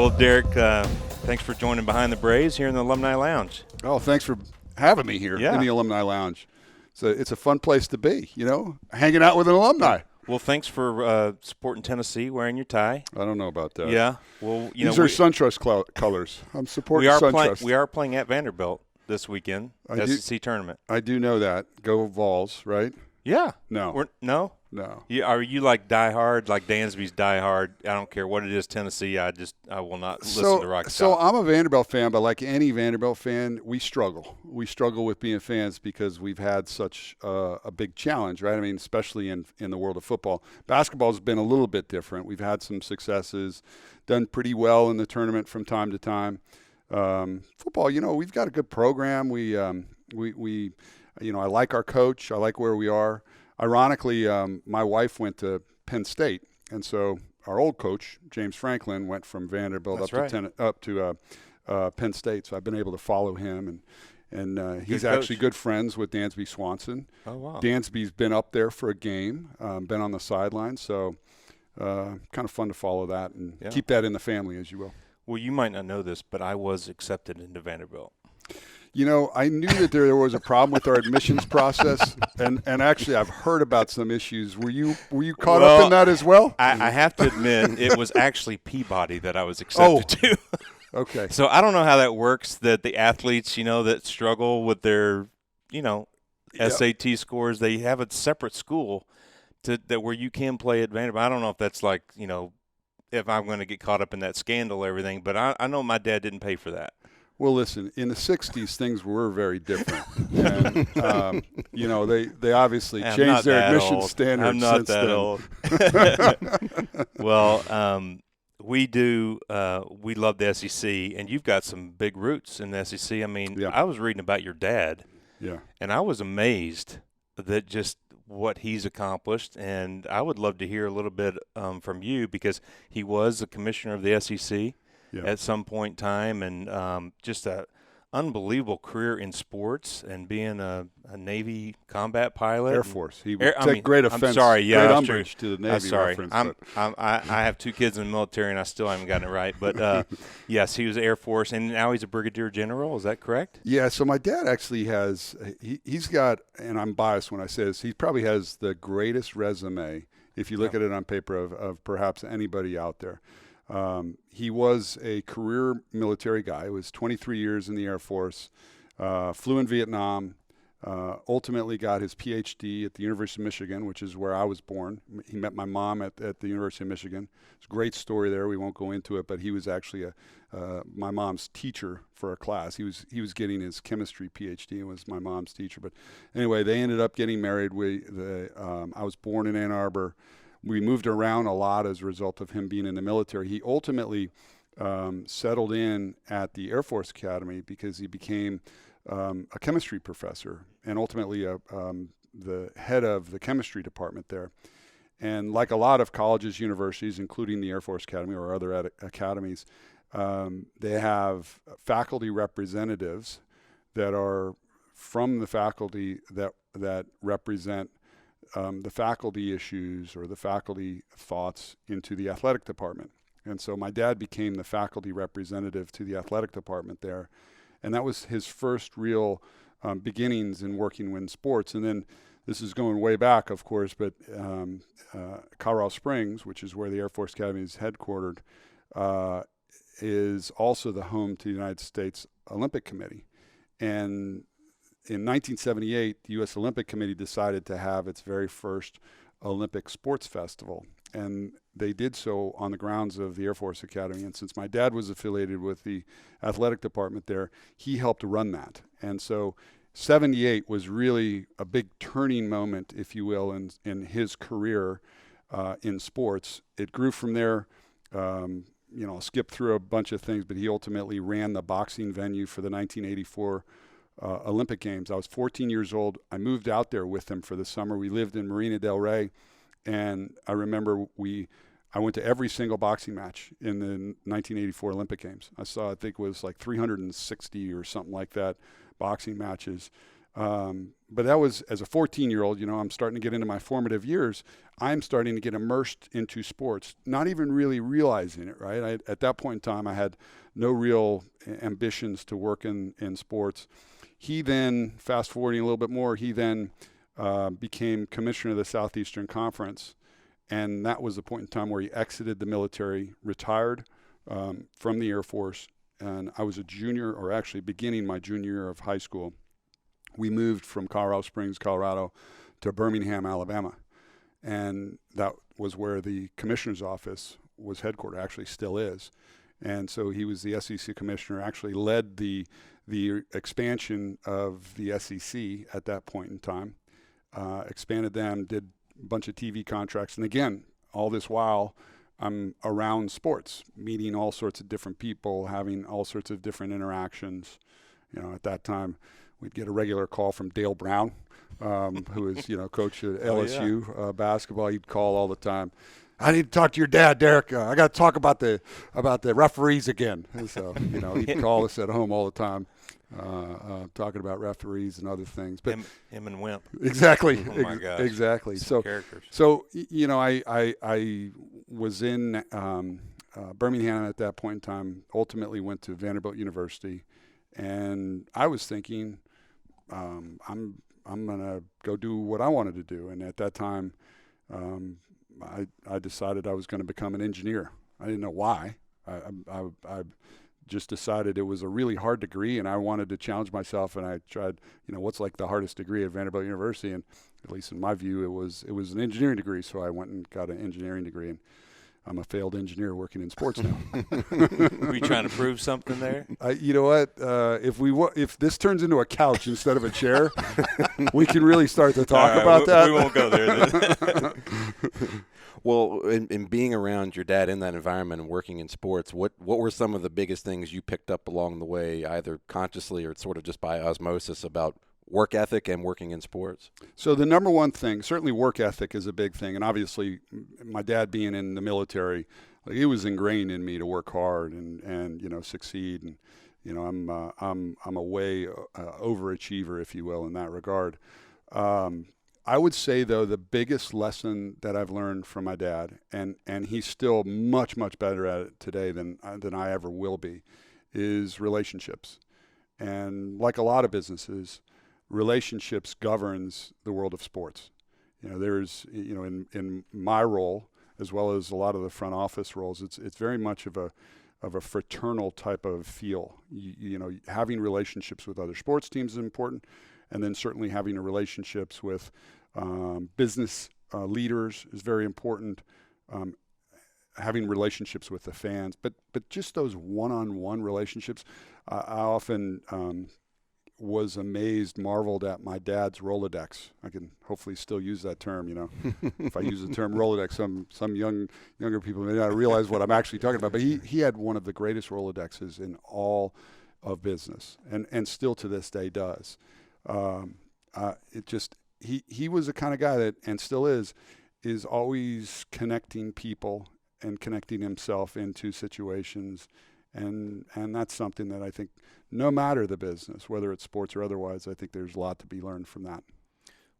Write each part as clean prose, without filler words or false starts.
Well, Derek, thanks for joining Behind the Braves here in the Alumni Lounge. Oh, thanks for having me here in the Alumni Lounge. So it's a fun place to be, hanging out with an alumni. Well, thanks for supporting Tennessee, wearing your tie. I don't know about that. Yeah. Well, these are SunTrust colors. I'm supporting SunTrust. We are playing at Vanderbilt this weekend, SEC tournament. I do know that. Go Vols, right? Yeah. No. No? No. Are you like diehard, like Dansby's diehard? I don't care what it is, Tennessee. I will not listen to Rocky So Top. I'm a Vanderbilt fan, but like any Vanderbilt fan, we struggle. We struggle with being fans because we've had such a big challenge, right? I mean, especially in the world of football. Basketball has been a little bit different. We've had some successes, done pretty well in the tournament from time to time. Football, we've got a good program. I like our coach. I like where we are. Ironically, my wife went to Penn State, and so our old coach, James Franklin, went from Vanderbilt up to Penn State. So I've been able to follow him, and he's actually good friends with Dansby Swanson. Oh, wow. Dansby's been up there for a game, been on the sidelines, so kind of fun to follow that and keep that in the family, as you will. Well, you might not know this, but I was accepted into Vanderbilt. I knew that there was a problem with our admissions process, and actually I've heard about some issues. Were you caught up in that as well? I have to admit, it was actually Peabody that I was accepted to. Okay. So I don't know how that works, that the athletes, that struggle with their, SAT scores, they have a separate school that where you can play at Vanderbilt. I don't know if that's like, if I'm going to get caught up in that scandal or everything, but I know my dad didn't pay for that. Well, listen, in the 60s, things were very different. And, they obviously changed their admission standards. I'm not that old. Well, we love the SEC, and you've got some big roots in the SEC. I mean, I was reading about your dad, and I was amazed that just what he's accomplished, and I would love to hear a little bit from you because he was the commissioner of the SEC. At some point in time, and just a unbelievable career in sports and being a Navy combat pilot. Air Force. He would take great offense. I'm sorry. Yeah, great umbrage to the Navy reference. I have two kids in the military, and I still haven't gotten it right. But, yes, he was Air Force, and now he's a brigadier general. Is that correct? Yeah, so my dad actually has he's got, and I'm biased when I say this, he probably has the greatest resume, if you look at it on paper, of perhaps anybody out there. He was a career military guy. He was 23 years in the Air Force, flew in Vietnam, ultimately got his PhD at the University of Michigan, which is where I was born. He met my mom at the University of Michigan. It's a great story there. We won't go into it, but he was actually my mom's teacher for a class. He was getting his chemistry PhD and was my mom's teacher. But anyway, they ended up getting married. I was born in Ann Arbor. We moved around a lot as a result of him being in the military. He ultimately settled in at the Air Force Academy because he became a chemistry professor and ultimately the head of the chemistry department there. And like a lot of colleges, universities, including the Air Force Academy or other academies, they have faculty representatives that are from the faculty that represent the faculty issues or the faculty thoughts into the athletic department. And so my dad became the faculty representative to the athletic department there. And that was his first real beginnings in working in sports. And then this is going way back, of course, but Colorado Springs, which is where the Air Force Academy is headquartered, is also the home to the United States Olympic Committee. And in 1978, the U.S. Olympic Committee decided to have its very first Olympic sports festival. And they did so on the grounds of the Air Force Academy. And since my dad was affiliated with the athletic department there, he helped run that. And so 78 was really a big turning moment, if you will, in his career in sports. It grew from there. I'll skip through a bunch of things, but he ultimately ran the boxing venue for the 1984 Olympic Games. I was 14 years old. I moved out there with him for the summer. We lived in Marina del Rey, and I remember I went to every single boxing match in the 1984 Olympic Games. I think it was like 360 or something like that boxing matches. But that was as a 14-year-old, I'm starting to get into my formative years. I'm starting to get immersed into sports, not even really realizing it, right? At that point in time, I had no real ambitions to work in sports. He then, fast forwarding a little bit more, he then became commissioner of the Southeastern Conference. And that was the point in time where he exited the military, retired from the Air Force. And I was a junior, or actually beginning my junior year of high school. We moved from Colorado Springs, Colorado, to Birmingham, Alabama. And that was where the commissioner's office was headquartered, actually still is. And so he was the SEC commissioner, actually led the expansion of the SEC at that point in time, expanded them, did a bunch of TV contracts. And again, all this while, I'm around sports, meeting all sorts of different people, having all sorts of different interactions. At that time, we'd get a regular call from Dale Brown, who is, coach at LSU basketball. He'd call all the time. I need to talk to your dad, Derek. I got to talk about the referees again. And so, he'd call us at home all the time, talking about referees and other things. But him and Wimp. Exactly. Oh my gosh. Exactly. Some characters. So, I was in Birmingham at that point in time. Ultimately, went to Vanderbilt University, and I was thinking, I'm gonna go do what I wanted to do. And at that time, I decided I was going to become an engineer. I didn't know why. I just decided it was a really hard degree, and I wanted to challenge myself. And I tried, what's like the hardest degree at Vanderbilt University, and at least in my view, it was an engineering degree. So I went and got an engineering degree, and I'm a failed engineer working in sports now. Were you trying to prove something there? You know what? If this turns into a couch instead of a chair, we can really start to talk about that. We won't go there then. Well, in being around your dad in that environment and working in sports, what were some of the biggest things you picked up along the way, either consciously or sort of just by osmosis, about work ethic and working in sports? So the number one thing, certainly work ethic is a big thing. And obviously my dad being in the military, it was ingrained in me to work hard and succeed. And, I'm a way overachiever, if you will, in that regard. I would say, though, the biggest lesson that I've learned from my dad, and he's still much, much better at it today than I ever will be, is relationships. And like a lot of businesses, relationships governs the world of sports. There's, in my role, as well as a lot of the front office roles, it's very much of a fraternal type of feel. Having relationships with other sports teams is important, and then certainly having relationships with business leaders is very important. Having relationships with the fans, but just those one-on-one relationships. I often was amazed, marveled at my dad's Rolodex. I can hopefully still use that term, If I use the term Rolodex, some younger people may not realize what I'm actually talking about. But he had one of the greatest Rolodexes in all of business, and still to this day does. He was the kind of guy that, and still is always connecting people and connecting himself into situations. And that's something that I think, no matter the business, whether it's sports or otherwise, I think there's a lot to be learned from that.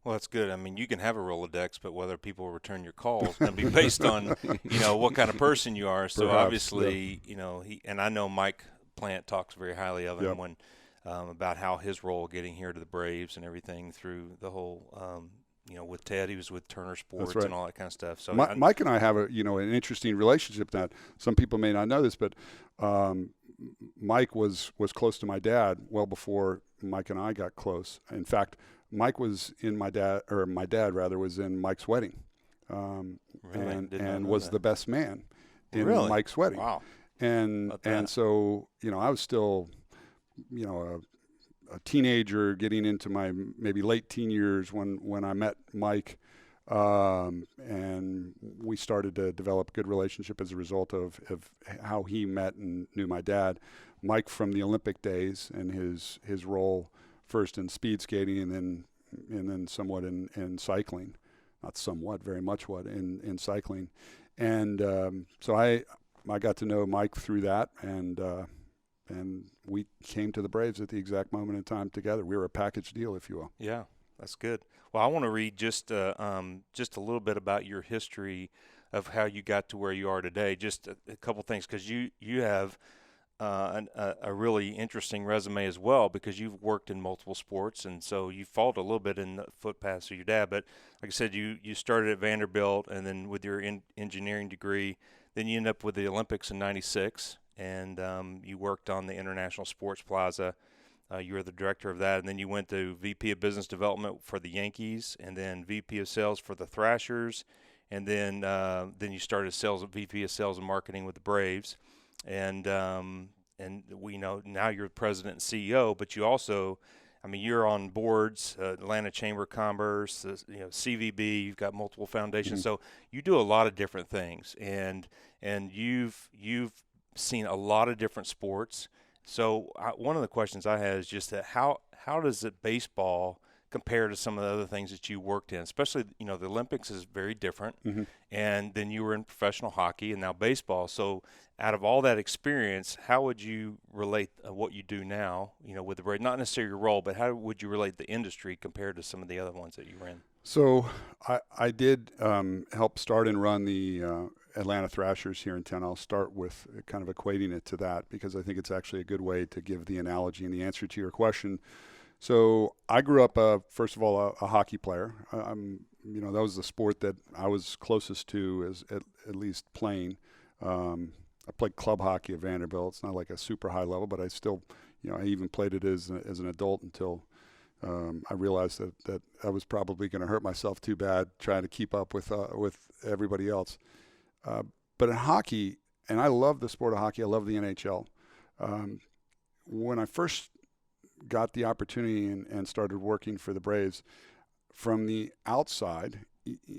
Well, that's good. I mean, you can have a Rolodex, but whether people return your calls is going to be based on, what kind of person you are. So Perhaps, obviously, and I know Mike Plant talks very highly of him when about how his role getting here to the Braves and everything through the whole, with Ted, he was with Turner Sports and all that kind of stuff. So Mike and I have an interesting relationship that some people may not know this, but Mike was close to my dad well before Mike and I got close. In fact, Mike was in my dad was in Mike's wedding, and was the best man in Mike's wedding. Wow. And so I was still a teenager getting into my maybe late teen years when I met Mike, and we started to develop a good relationship as a result of how he met and knew my dad. Mike from the Olympic days and his role first in speed skating and then somewhat in cycling, not somewhat, very much in cycling, and so I got to know Mike through that, and and we came to the Braves at the exact moment in time together. We were a package deal, if you will. Yeah, that's good. Well, I want to read just a little bit about your history of how you got to where you are today. Just a couple things, because you have a really interesting resume as well, because you've worked in multiple sports, and so you followed a little bit in the footpaths of your dad. But like I said, you started at Vanderbilt, and then with your engineering degree, then you end up with the Olympics in '96, and you worked on the International Sports Plaza. You were the director of that, and then you went to VP of Business Development for the Yankees, and then VP of Sales for the Thrashers, and then you started VP of Sales and Marketing with the Braves, and we know now you're the president and CEO, but you also, I mean, you're on boards, Atlanta Chamber of Commerce, CVB. You've got multiple foundations, so you do a lot of different things, and you've seen a lot of different sports. So one of the questions I had is just that how does it baseball compare to some of the other things that you worked in? Especially, the Olympics is very different, and then you were in professional hockey and now baseball. So out of all that experience, how would you relate what you do now, with the Braves? Not necessarily your role, but how would you relate the industry compared to some of the other ones that you ran? So I did help start and run the Atlanta Thrashers here in town. I'll start with kind of equating it to that, because I think it's actually a good way to give the analogy and the answer to your question. So I grew up, first of all, a hockey player. That was the sport that I was closest to, as at least playing. I played club hockey at Vanderbilt. It's not like a super high level, but I still, I even played it as an adult until I realized that I was probably going to hurt myself too bad trying to keep up with everybody else. But in hockey, and I love the sport of hockey, I love the NHL. When I first got the opportunity and started working for the Braves, from the outside,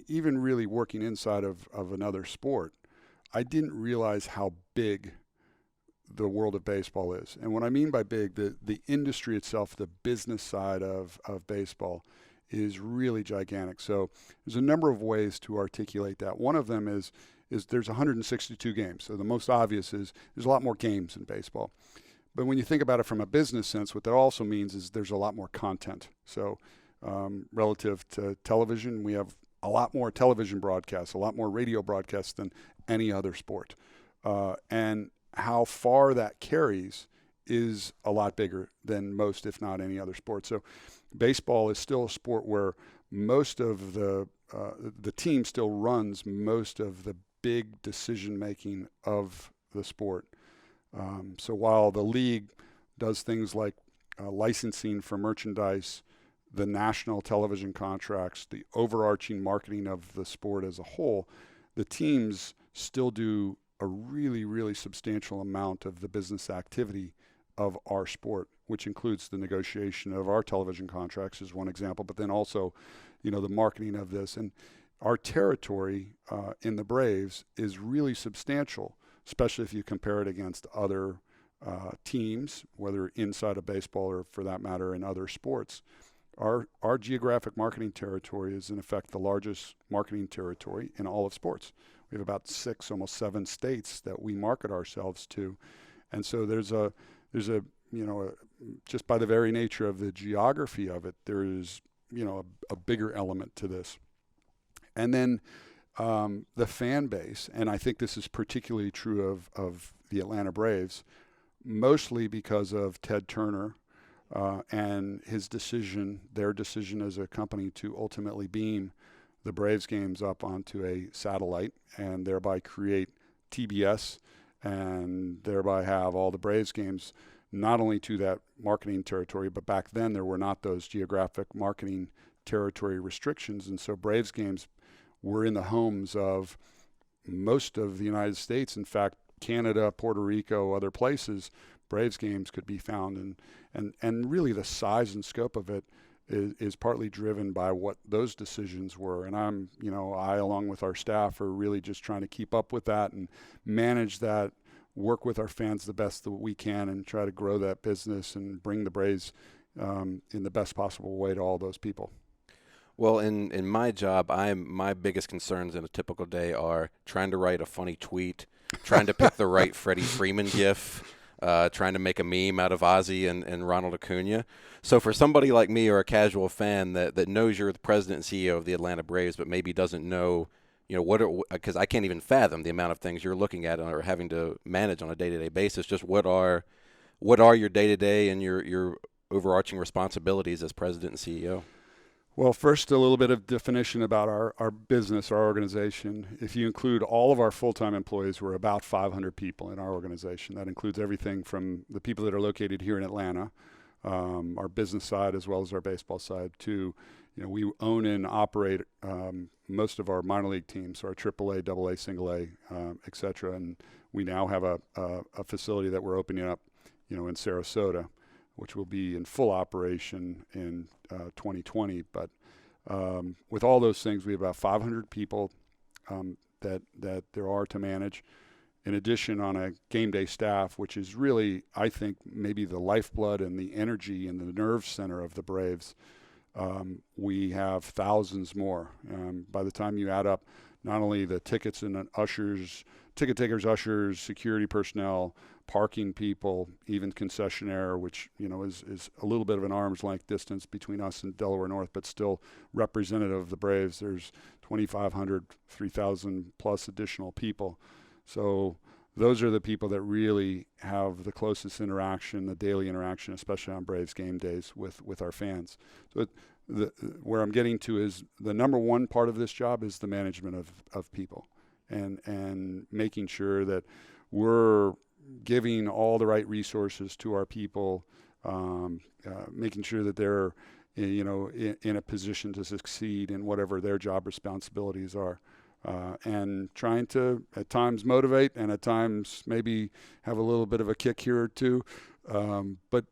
even really working inside of another sport, I didn't realize how big the world of baseball is. And what I mean by big, the industry itself, the business side of baseball is really gigantic. So there's a number of ways to articulate that. One of them is there's 162 games. So the most obvious is there's a lot more games in baseball. But when you think about it from a business sense, what that also means is there's a lot more content. So relative to television, we have a lot more television broadcasts, a lot more radio broadcasts than any other sport. And how far that carries is a lot bigger than most, if not any other sport. So baseball is still a sport where most of the team still runs most of the big decision-making of the sport. So while the league does things like licensing for merchandise, the national television contracts, the overarching marketing of the sport as a whole, the teams still do a really, really substantial amount of the business activity of our sport, which includes the negotiation of our television contracts is one example, but then also, the marketing of this. And our territory in the Braves is really substantial, especially if you compare it against other teams, whether inside of baseball or, for that matter, in other sports. Our geographic marketing territory is, in effect, the largest marketing territory in all of sports. We have about 6, almost 7 states that we market ourselves to. And so there's a just by the very nature of the geography of it, there is, a bigger element to this. And then the fan base, and I think this is particularly true of the Atlanta Braves, mostly because of Ted Turner and their decision as a company to ultimately beam the Braves games up onto a satellite and thereby create TBS and thereby have all the Braves games not only to that marketing territory, but back then there were not those geographic marketing territory restrictions. And so Braves games were in the homes of most of the United States. In fact, Canada, Puerto Rico, other places, Braves games could be found. And really the size and scope of it is partly driven by what those decisions were. And I, along with our staff, are really just trying to keep up with that and manage that, work with our fans the best that we can, and try to grow that business and bring the Braves in the best possible way to all those people. Well, in my job, my biggest concerns in a typical day are trying to write a funny tweet, trying to pick the right Freddie Freeman gif, trying to make a meme out of Ozzie and Ronald Acuna. So for somebody like me or a casual fan that knows you're the president and CEO of the Atlanta Braves, but maybe doesn't know, because I can't even fathom the amount of things you're looking at or having to manage on a day-to-day basis. Just what are your day-to-day and your overarching responsibilities as president and CEO? Well, first, a little bit of definition about our business, our organization. If you include all of our full-time employees, we're about 500 people in our organization. That includes everything from the people that are located here in Atlanta, our business side as well as our baseball side, to, we own and operate most of our minor league teams, our AAA, AA, single A, et cetera. And we now have a facility that we're opening up, in Sarasota, which will be in full operation in 2020. But with all those things, we have about 500 people that there are to manage. In addition, on a game day staff, which is really, I think, maybe the lifeblood and the energy and the nerve center of the Braves, we have thousands more. By the time you add up not only the tickets and ushers, ticket takers, ushers, security personnel, parking people, even concessionaire, which is a little bit of an arm's length distance between us and Delaware North, but still representative of the Braves. There's 2,500, 3,000 plus additional people. So those are the people that really have the closest interaction, the daily interaction, especially on Braves game days with our fans. So where I'm getting to is the number one part of this job is the management of people and making sure that we're giving all the right resources to our people, making sure that they're in a position to succeed in whatever their job responsibilities are, and trying to at times motivate and at times maybe have a little bit of a kick here or two, but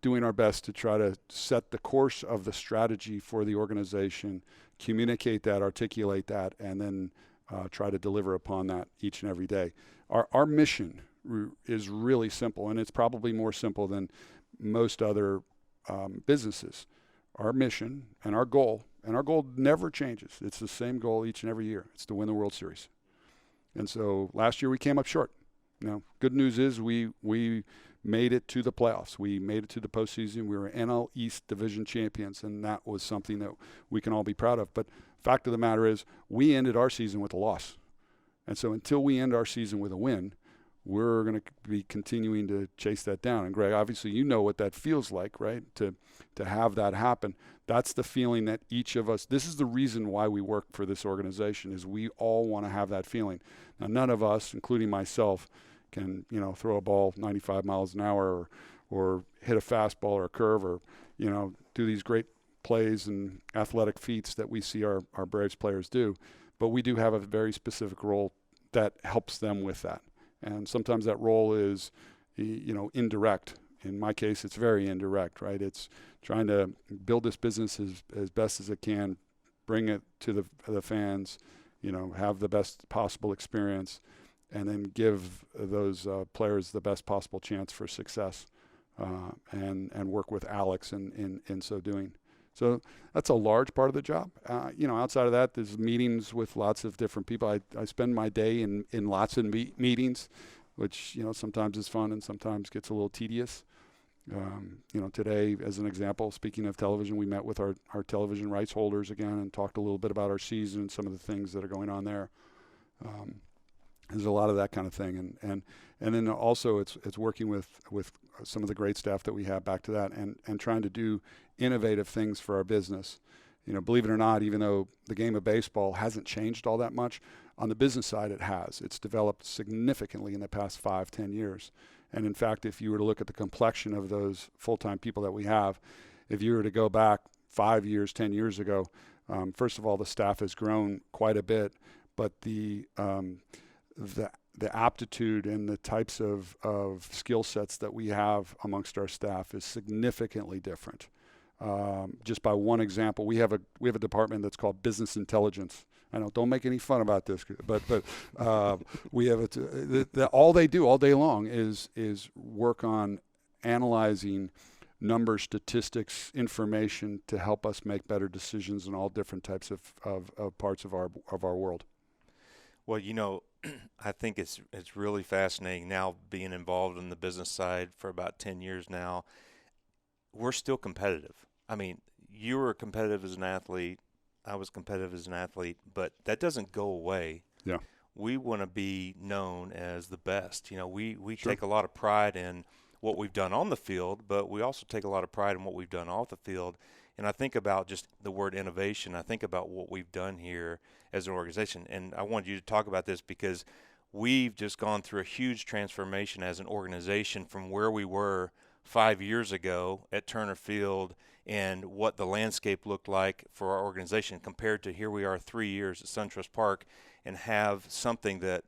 doing our best to try to set the course of the strategy for the organization, communicate that, articulate that, and then try to deliver upon that each and every day. Our mission is really simple, and it's probably more simple than most other businesses. Our mission and our goal never changes. It's the same goal each and every year. It's to win the World Series. And so last year we came up short. Now, good news is we made it to the playoffs. We made it to the postseason. We were NL East Division champions, and that was something that we can all be proud of. But fact of the matter is we ended our season with a loss. And so until we end our season with a win, we're going to be continuing to chase that down. And Greg, obviously you know what that feels like, right? To have that happen. That's the feeling that each of us, this is the reason why we work for this organization, is we all want to have that feeling. Now, none of us, including myself, can, throw a ball 95 miles an hour or hit a fastball or a curve or, do these great plays and athletic feats that we see our Braves players do. But we do have a very specific role that helps them with that. And sometimes that role is, indirect. In my case, it's very indirect, right? It's trying to build this business as best as it can, bring it to the fans, have the best possible experience, and then give those players the best possible chance for success, and work with Alex in so doing. So that's a large part of the job. Outside of that, there's meetings with lots of different people. I spend my day in lots of meetings, which, sometimes is fun and sometimes gets a little tedious. Today, as an example, speaking of television, we met with our television rights holders again and talked a little bit about our season and some of the things that are going on there. There's a lot of that kind of thing. And then also it's working with some of the great staff that we have, back to that, and trying to do innovative things for our business. Believe it or not, even though the game of baseball hasn't changed all that much, on the business side it has. It's developed significantly in the past 5-10 years. And in fact, if you were to look at the complexion of those full-time people that we have, if you were to go back 5 years, 10 years ago, first of all, the staff has grown quite a bit, but the aptitude and the types of skill sets that we have amongst our staff is significantly different. Just by one example, we have a department that's called business intelligence. I know, don't make any fun about this, but we have all they do all day long is work on analyzing numbers, statistics, information to help us make better decisions in all different types of parts of our world. Well, I think it's really fascinating now being involved in the business side for about 10 years now. We're still competitive. I mean, you were competitive as an athlete. I was competitive as an athlete, but that doesn't go away. Yeah. We want to be known as the best. You know, we Sure. take a lot of pride in what we've done on the field, but we also take a lot of pride in what we've done off the field. And I think about just the word innovation. I think about what we've done here as an organization. And I wanted you to talk about this because we've just gone through a huge transformation as an organization from where we were 5 years ago at Turner Field and what the landscape looked like for our organization compared to here we are 3 years at SunTrust Park and have something that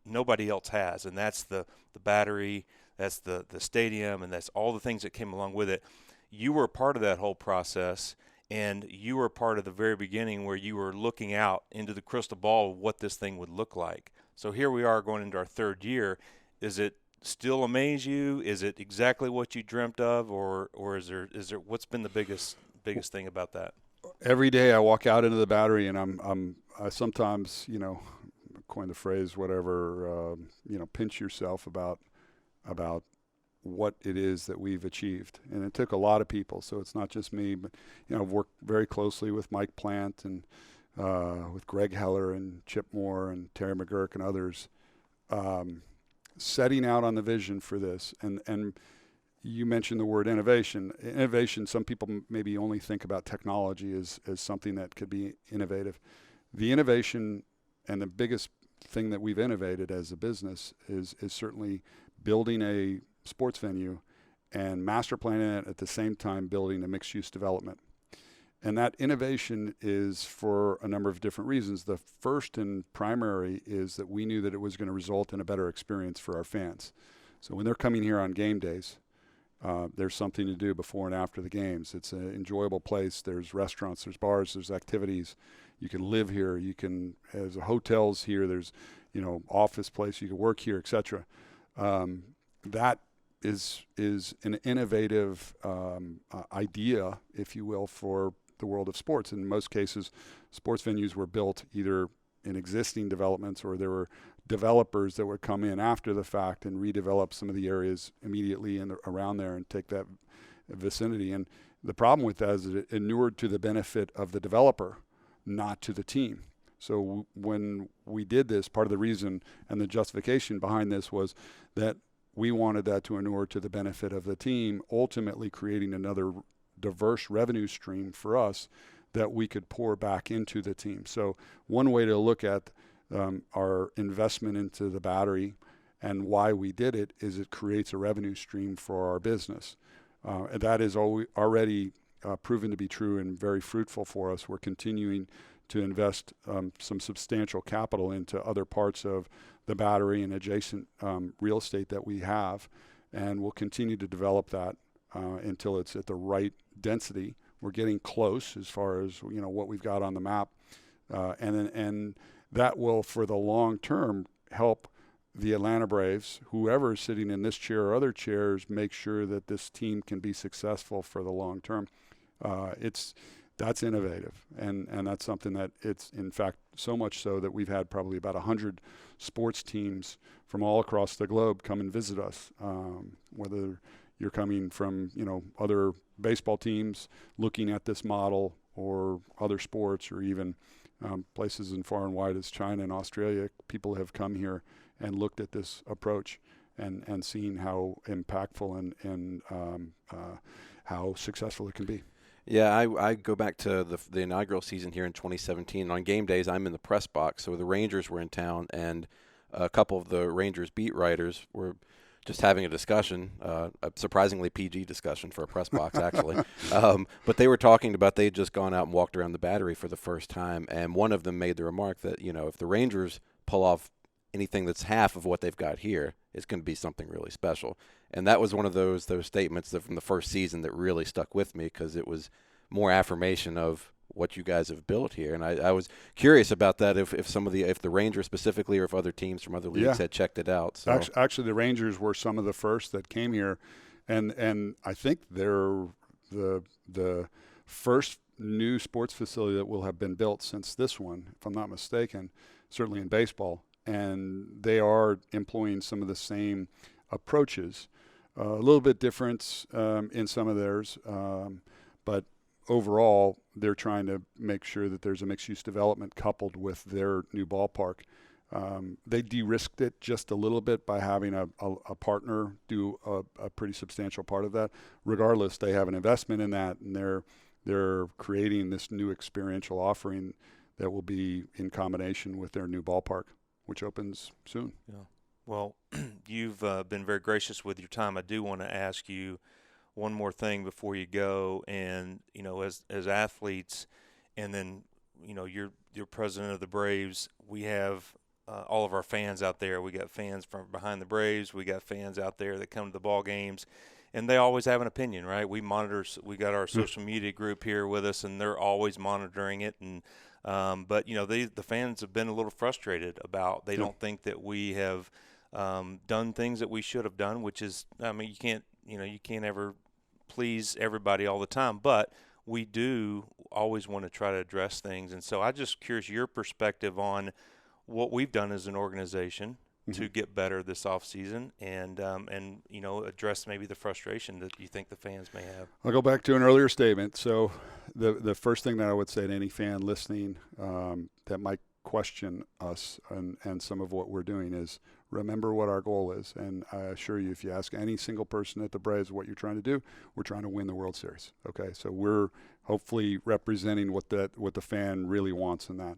nobody else has, and that's the battery, that's the stadium, and that's all the things that came along with it. You were part of that whole process, and you were part of the very beginning where you were looking out into the crystal ball of what this thing would look like. So here we are going into our third year. Is it still amaze you? Is it exactly what you dreamt of, or is there what's been the biggest thing about that? Every day I walk out into the battery, and I sometimes, coin the phrase, whatever, pinch yourself about what it is that we've achieved. And it took a lot of people, so it's not just me, but I've worked very closely with Mike Plant and with Greg Heller and Chip Moore and Terry McGurk and others, setting out on the vision for this. And you mentioned the word innovation. Innovation, some people maybe only think about technology as something that could be innovative. The innovation and the biggest thing that we've innovated as a business is certainly building a sports venue and master planning it at the same time building a mixed-use development. And that innovation is for a number of different reasons. The first and primary is that we knew that it was going to result in a better experience for our fans. So when they're coming here on game days, there's something to do before and after the games. It's an enjoyable place. There's restaurants, there's bars, there's activities. You can live here. You can, as hotels here, there's, office place. You can work here, etc. That is an innovative idea, if you will, for the world of sports. In most cases, sports venues were built either in existing developments or there were developers that would come in after the fact and redevelop some of the areas immediately around there and take that vicinity. And the problem with that is that it inured to the benefit of the developer, not to the team. So when we did this, part of the reason and the justification behind this was that we wanted that to inure to the benefit of the team, ultimately creating another diverse revenue stream for us that we could pour back into the team. So one way to look at our investment into the battery and why we did it is it creates a revenue stream for our business. And that is already proven to be true and very fruitful for us. We're continuing to invest some substantial capital into other parts of the battery and adjacent real estate that we have, and we'll continue to develop that until it's at the right density. We're getting close as far as what we've got on the map, and that will, for the long term, help the Atlanta Braves, whoever is sitting in this chair or other chairs, make sure that this team can be successful for the long term. That's innovative, and that's something that it's, in fact, so much so that we've had probably about 100 sports teams from all across the globe come and visit us, whether you're coming from, other baseball teams looking at this model or other sports or even places as far and wide as China and Australia. People have come here and looked at this approach and seen how impactful and how successful it can be. Yeah, I go back to the inaugural season here in 2017. On game days, I'm in the press box. So the Rangers were in town, and a couple of the Rangers beat writers were just having a discussion, a surprisingly PG discussion for a press box, actually. But they were talking about they had just gone out and walked around the battery for the first time, and one of them made the remark that, if the Rangers pull off anything that's half of what they've got here, it's going to be something really special. And that was one of those statements that from the first season that really stuck with me because it was more affirmation of what you guys have built here. And I was curious about that if the Rangers specifically or if other teams from other leagues had checked it out. So. Actually, the Rangers were some of the first that came here, and I think they're the first new sports facility that will have been built since this one, if I'm not mistaken, certainly in baseball. and they are employing some of the same approaches. A little bit difference in some of theirs, but overall, they're trying to make sure that there's a mixed-use development coupled with their new ballpark. They de-risked it just a little bit by having a partner do a pretty substantial part of that. Regardless, they have an investment in that, and they're creating this new experiential offering that will be in combination with their new ballpark, which opens soon. Yeah. Well, you've been very gracious with your time. I do want to ask you one more thing before you go. And, as athletes, and then, you're president of the Braves, we have all of our fans out there. We got fans from behind the Braves. We got fans out there that come to the ball games, and they always have an opinion, right? We got our social media group here with us, and they're always monitoring it. And but the fans have been a little frustrated about. They don't think that we have done things that we should have done, which is, you can't ever please everybody all the time, but we do always want to try to address things. And so I'm just curious your perspective on what we've done as an organization to get better this off season, and address maybe the frustration that you think the fans may have. I'll go back to an earlier statement. So the first thing that I would say to any fan listening that might question us and some of what we're doing is remember what our goal is. And I assure you, if you ask any single person at the Braves what you're trying to do, we're trying to win the World Series. Okay, so we're hopefully representing what the fan really wants in that.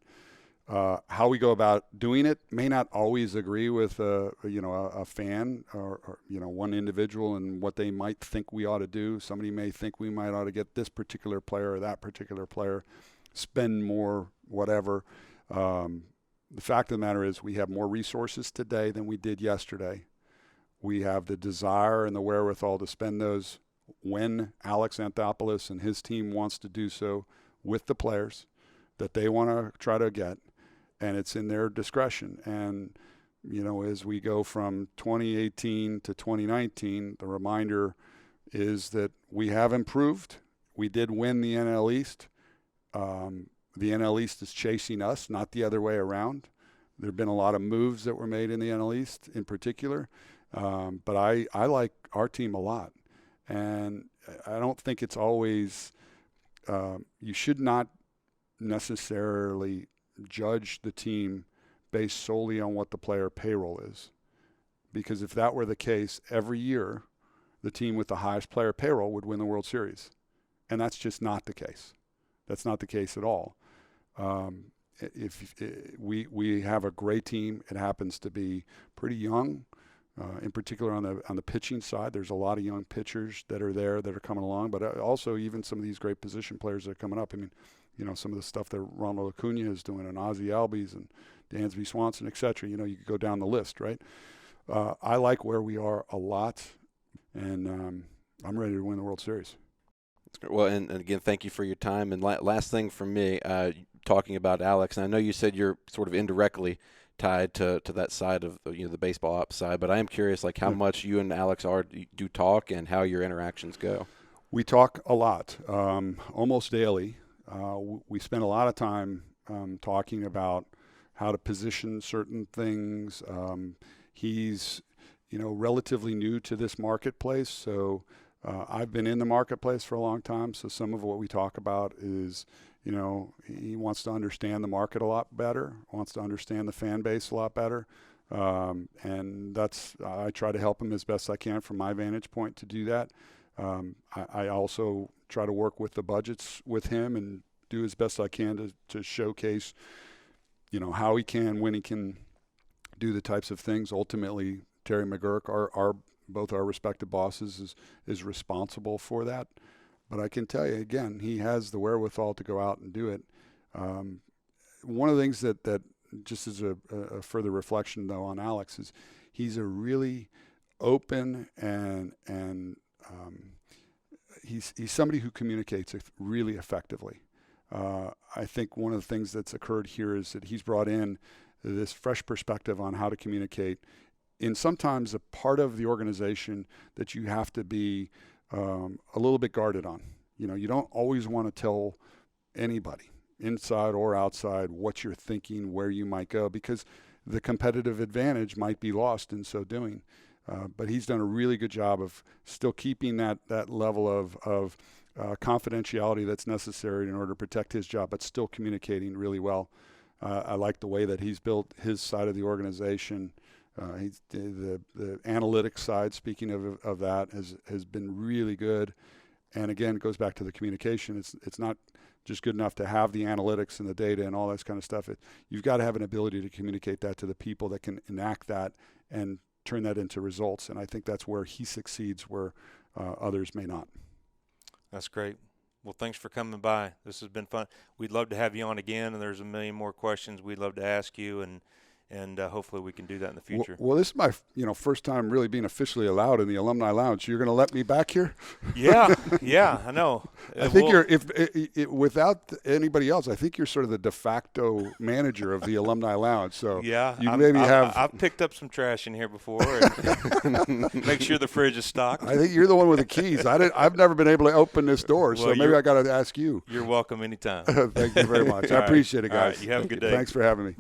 How we go about doing it may not always agree with a fan or one individual and what they might think we ought to do. Somebody may think we might ought to get this particular player or that particular player, spend more, whatever. The fact of the matter is we have more resources today than we did yesterday. We have the desire and the wherewithal to spend those when Alex Anthopoulos and his team wants to do so with the players that they want to try to get. And it's in their discretion. And, as we go from 2018 to 2019, the reminder is that we have improved. We did win the NL East. The NL East is chasing us, not the other way around. There have been a lot of moves that were made in the NL East in particular. But I like our team a lot. And I don't think it's always you should not necessarily judge the team based solely on what the player payroll is. Because if that were the case, every year the team with the highest player payroll would win the World Series. And that's just not the case. That's not the case at all. We have a great team. It happens to be pretty young, in particular on the pitching side. There's a lot of young pitchers that are there that are coming along, but also even some of these great position players that are coming up. Some of the stuff that Ronald Acuna is doing, and Ozzie Albies and Dansby Swanson, et cetera. You could go down the list, right? I like where we are a lot, and I'm ready to win the World Series. That's great. Well, and again, thank you for your time. And last thing from me, talking about Alex, and I know you said you're sort of indirectly tied to that side of the baseball ops side, but I am curious, how much you and Alex do talk and how your interactions go. We talk a lot, almost daily. We spend a lot of time talking about how to position certain things. He's, relatively new to this marketplace, so I've been in the marketplace for a long time. So some of what we talk about is, he wants to understand the market a lot better, wants to understand the fan base a lot better, and I try to help him as best I can from my vantage point to do that. I also try to work with the budgets with him and do as best I can to showcase, how he can, when he can do the types of things. Ultimately, Terry McGurk, both our respective bosses, is responsible for that. But I can tell you, again, he has the wherewithal to go out and do it. One of the things that just as a further reflection, though, on Alex is he's a really open and he's somebody who communicates really effectively. I think one of the things that's occurred here is that he's brought in this fresh perspective on how to communicate in sometimes a part of the organization that you have to be a little bit guarded on. You don't always want to tell anybody, inside or outside, what you're thinking, where you might go, because the competitive advantage might be lost in so doing. But he's done a really good job of still keeping that level of confidentiality that's necessary in order to protect his job, but still communicating really well. I like the way that he's built his side of the organization. He's the analytics side, speaking of that, has been really good. And again, it goes back to the communication. It's not just good enough to have the analytics and the data and all that kind of stuff. You've got to have an ability to communicate that to the people that can enact that and turn that into results. And I think that's where he succeeds, where others may not. That's great. Well, thanks for coming by. This has been fun. We'd love to have you on again, and there's a million more questions we'd love to ask you, and hopefully we can do that in the future. Well, this is my first time really being officially allowed in the Alumni Lounge. You're going to let me back here? Yeah, I know. I think you're without anybody else, I think you're sort of the de facto manager of the Alumni Lounge. So yeah, I've picked up some trash in here before, and make sure the fridge is stocked. I think you're the one with the keys. I've never been able to open this door, so maybe I got to ask you. You're welcome anytime. Thank you very much. I appreciate it, guys. All right, you have a good day. Thanks for having me.